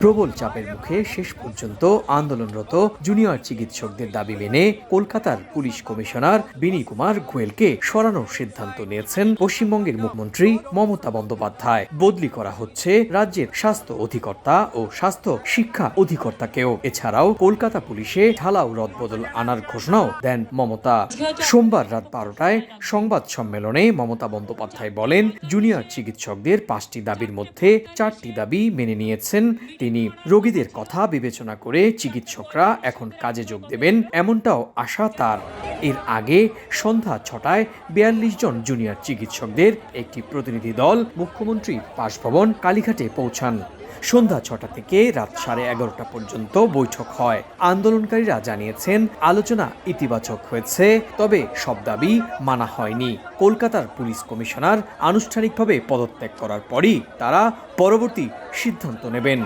প্রবল চাপের মুখে শেষ পর্যন্ত আন্দোলনরত জুনিয়র চিকিৎসকদের দাবি মেনে কলকাতার পুলিশ কমিশনার বিনী কুমার গোয়েলকে সরানোর সিদ্ধান্ত নিয়েছেন পশ্চিমবঙ্গের মুখ্যমন্ত্রী মমতা বন্দ্যোপাধ্যায়। বদলি করা হচ্ছে রাজ্যের স্বাস্থ্য অধিকর্তা ও স্বাস্থ্য শিক্ষা অধিকর্তাকেও। এছাড়াও কলকাতা পুলিশে ঢালাও রদবদল আনার ঘোষণাও দেন মমতা। সোমবার রাত 12টায় সংবাদ সম্মেলনে মমতা বন্দ্যোপাধ্যায় বলেন, জুনিয়র চিকিৎসকদের 5টি দাবির মধ্যে 4টি দাবি মেনে নিয়েছেন তিনি। রোগীদের কথা বিবেচনা করে চিকিৎসকরা এখন কাজে যোগ দেবেন, এমনটাও আশা তার। এর আগে সন্ধ্যা 6টায় 42 জন জুনিয়র চিকিৎসকদের একটি প্রতিনিধি দল মুখ্যমন্ত্রীর বাসভবন কালীঘাটে পৌঁছান। সন্ধ্যা 6টা থেকে রাত 11:30 পর্যন্ত বৈঠক হয়। আন্দোলনকারীরা জানিয়েছেন, আলোচনা ইতিবাচক হয়েছে, তবে সব দাবি মানা হয়নি। কলকাতার পুলিশ কমিশনার আনুষ্ঠানিকভাবে পদত্যাগ করার পরই তারা পরবর্তী সিদ্ধান্ত নেবেন।